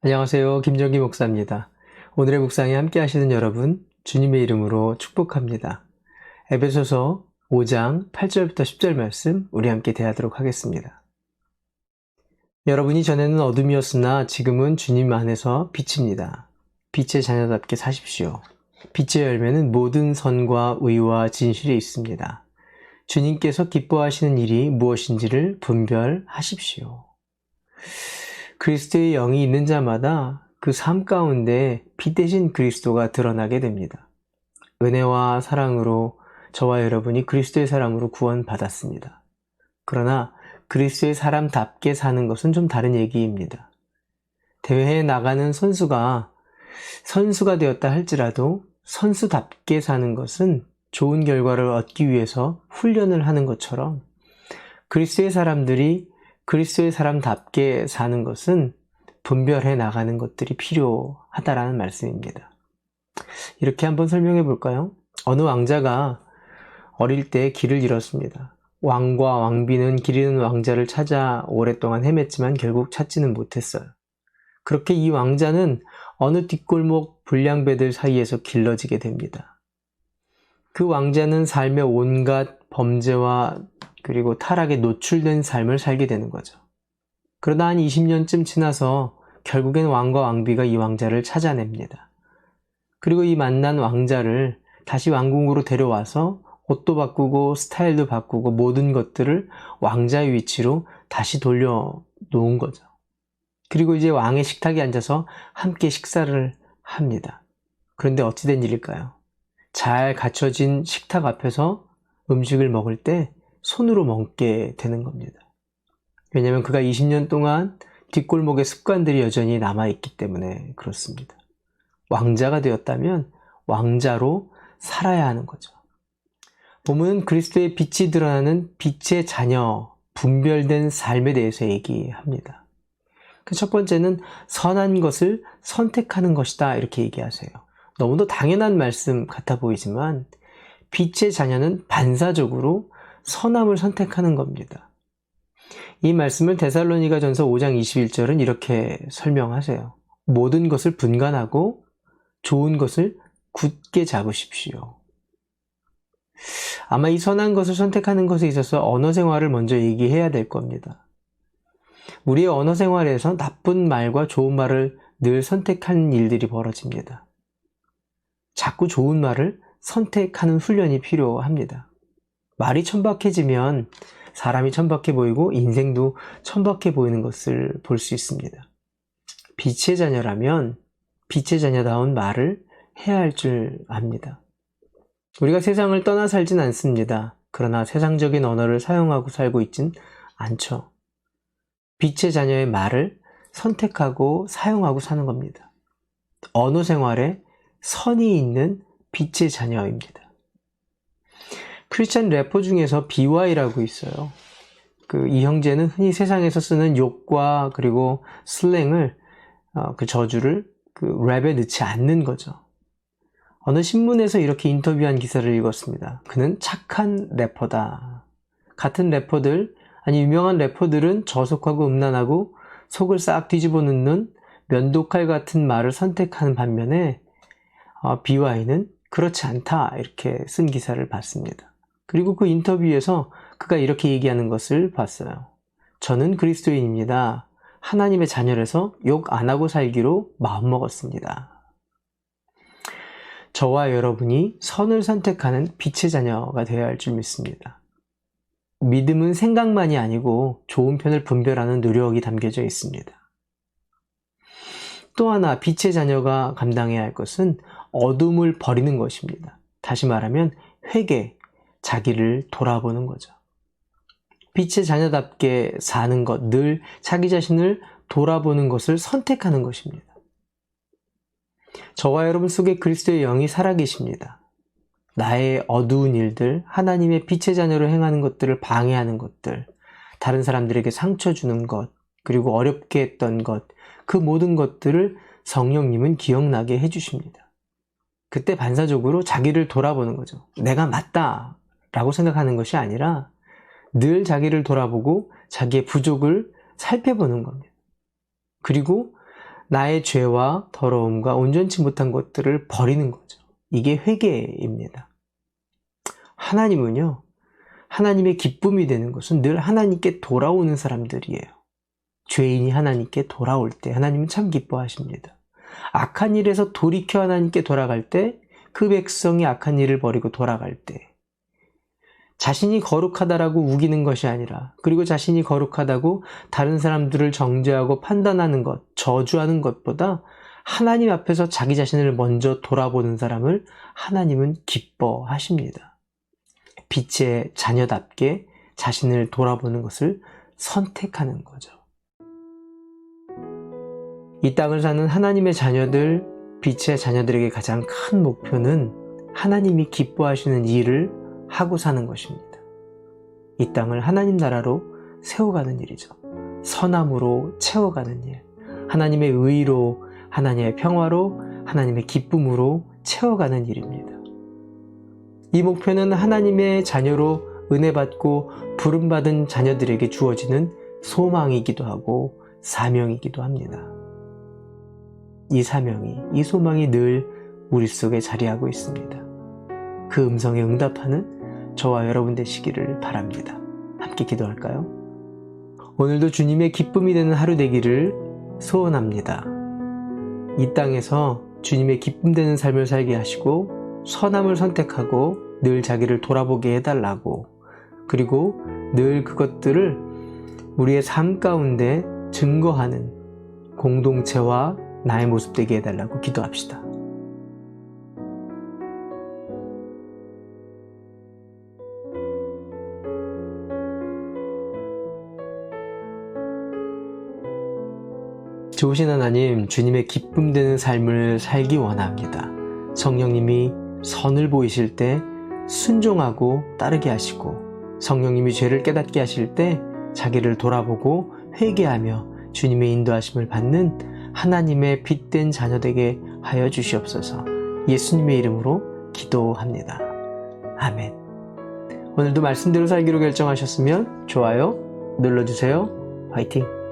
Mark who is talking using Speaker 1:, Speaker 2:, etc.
Speaker 1: 안녕하세요. 김정기 목사입니다. 오늘의 묵상에 함께 하시는 여러분, 주님의 이름으로 축복합니다. 에베소서 5장 8절부터 10절 말씀 우리 함께 대하도록 하겠습니다. 여러분이 전에는 어둠이었으나 지금은 주님 안에서 빛입니다. 빛의 자녀답게 사십시오. 빛의 열매는 모든 선과 의와 진실에 있습니다. 주님께서 기뻐하시는 일이 무엇인지를 분별하십시오. 그리스도의 영이 있는 자마다 그 삶 가운데 빛 대신 그리스도가 드러나게 됩니다. 은혜와 사랑으로 저와 여러분이 그리스도의 사람으로 구원받았습니다. 그러나 그리스도의 사람답게 사는 것은 좀 다른 얘기입니다. 대회에 나가는 선수가 되었다 할지라도 선수답게 사는 것은 좋은 결과를 얻기 위해서 훈련을 하는 것처럼 그리스도의 사람들이 그리스도의 사람답게 사는 것은 분별해 나가는 것들이 필요하다라는 말씀입니다. 이렇게 한번 설명해 볼까요? 어느 왕자가 어릴 때 길을 잃었습니다. 왕과 왕비는 길 잃은 왕자를 찾아 오랫동안 헤맸지만 결국 찾지는 못했어요. 그렇게 이 왕자는 어느 뒷골목 불량배들 사이에서 길러지게 됩니다. 그 왕자는 삶의 온갖 범죄와 그리고 타락에 노출된 삶을 살게 되는 거죠. 그러다 한 20년쯤 지나서 결국엔 왕과 왕비가 이 왕자를 찾아냅니다. 그리고 이 만난 왕자를 다시 왕궁으로 데려와서 옷도 바꾸고 스타일도 바꾸고 모든 것들을 왕자의 위치로 다시 돌려놓은 거죠. 그리고 이제 왕의 식탁에 앉아서 함께 식사를 합니다. 그런데 어찌 된 일일까요? 잘 갖춰진 식탁 앞에서 음식을 먹을 때 손으로 먹게 되는 겁니다. 왜냐하면 그가 20년 동안 뒷골목의 습관들이 여전히 남아있기 때문에 그렇습니다. 왕자가 되었다면 왕자로 살아야 하는 거죠. 본문은 그리스도의 빛이 드러나는 빛의 자녀, 분별된 삶에 대해서 얘기합니다. 첫 번째는 선한 것을 선택하는 것이다 이렇게 얘기하세요. 너무도 당연한 말씀 같아 보이지만 빛의 자녀는 반사적으로 선함을 선택하는 겁니다. 이 말씀을 데살로니가전서 5장 21절은 이렇게 설명하세요. 모든 것을 분간하고 좋은 것을 굳게 잡으십시오. 아마 이 선한 것을 선택하는 것에 있어서 언어 생활을 먼저 얘기해야 될 겁니다. 우리의 언어 생활에서 나쁜 말과 좋은 말을 늘 선택하는 일들이 벌어집니다. 자꾸 좋은 말을 선택하는 훈련이 필요합니다. 말이 천박해지면 사람이 천박해 보이고 인생도 천박해 보이는 것을 볼 수 있습니다. 빛의 자녀라면 빛의 자녀다운 말을 해야 할 줄 압니다. 우리가 세상을 떠나 살진 않습니다. 그러나 세상적인 언어를 사용하고 살고 있진 않죠. 빛의 자녀의 말을 선택하고 사용하고 사는 겁니다. 언어 생활에 선이 있는 빛의 자녀입니다. 크리스찬 래퍼 중에서 BY라고 있어요. 이 형제는 흔히 세상에서 쓰는 욕과 그리고 슬랭을 그 저주를 랩에 넣지 않는 거죠. 어느 신문에서 이렇게 인터뷰한 기사를 읽었습니다. 그는 착한 래퍼다. 같은 래퍼들, 아니 유명한 래퍼들은 저속하고 음란하고 속을 싹 뒤집어 놓는 면도칼 같은 말을 선택하는 반면에 BY는 그렇지 않다 이렇게 쓴 기사를 봤습니다. 그리고 그 인터뷰에서 그가 이렇게 얘기하는 것을 봤어요. 저는 그리스도인입니다. 하나님의 자녀라서 욕 안 하고 살기로 마음먹었습니다. 저와 여러분이 선을 선택하는 빛의 자녀가 되어야 할 줄 믿습니다. 믿음은 생각만이 아니고 좋은 편을 분별하는 노력이 담겨져 있습니다. 또 하나 빛의 자녀가 감당해야 할 것은 어둠을 버리는 것입니다. 다시 말하면 회개, 자기를 돌아보는 거죠. 빛의 자녀답게 사는 것, 늘 자기 자신을 돌아보는 것을 선택하는 것입니다. 저와 여러분 속에 그리스도의 영이 살아계십니다. 나의 어두운 일들, 하나님의 빛의 자녀로 행하는 것들을 방해하는 것들, 다른 사람들에게 상처 주는 것, 그리고 어렵게 했던 것, 그 모든 것들을 성령님은 기억나게 해주십니다. 그때 반사적으로 자기를 돌아보는 거죠. 내가 맞다 라고 생각하는 것이 아니라 늘 자기를 돌아보고 자기의 부족을 살펴보는 겁니다. 그리고 나의 죄와 더러움과 온전치 못한 것들을 버리는 거죠. 이게 회개입니다. 하나님은요, 하나님의 기쁨이 되는 것은 늘 하나님께 돌아오는 사람들이에요. 죄인이 하나님께 돌아올 때 하나님은 참 기뻐하십니다. 악한 일에서 돌이켜 하나님께 돌아갈 때, 그 백성이 악한 일을 버리고 돌아갈 때, 자신이 거룩하다라고 우기는 것이 아니라, 그리고 자신이 거룩하다고 다른 사람들을 정죄하고 판단하는 것, 저주하는 것보다 하나님 앞에서 자기 자신을 먼저 돌아보는 사람을 하나님은 기뻐하십니다. 빛의 자녀답게 자신을 돌아보는 것을 선택하는 거죠. 이 땅을 사는 하나님의 자녀들, 빛의 자녀들에게 가장 큰 목표는 하나님이 기뻐하시는 일을 하고 사는 것입니다. 이 땅을 하나님 나라로 세워가는 일이죠. 선함으로 채워가는 일, 하나님의 의로, 하나님의 평화로, 하나님의 기쁨으로 채워가는 일입니다. 이 목표는 하나님의 자녀로 은혜받고 부름받은 자녀들에게 주어지는 소망이기도 하고 사명이기도 합니다. 이 사명이, 이 소망이 늘 우리 속에 자리하고 있습니다. 그 음성에 응답하는 저와 여러분 되시기를 바랍니다. 함께 기도할까요? 오늘도 주님의 기쁨이 되는 하루 되기를 소원합니다. 이 땅에서 주님의 기쁨 되는 삶을 살게 하시고 선함을 선택하고 늘 자기를 돌아보게 해달라고, 그리고 늘 그것들을 우리의 삶 가운데 증거하는 공동체와 나의 모습 되게 해달라고 기도합시다. 좋으신 하나님, 주님의 기쁨 되는 삶을 살기 원합니다. 성령님이 선을 보이실 때 순종하고 따르게 하시고, 성령님이 죄를 깨닫게 하실 때 자기를 돌아보고 회개하며 주님의 인도하심을 받는 하나님의 빛된 자녀 되게 하여 주시옵소서. 예수님의 이름으로 기도합니다. 아멘. 오늘도 말씀대로 살기로 결정하셨으면 좋아요 눌러주세요. 화이팅!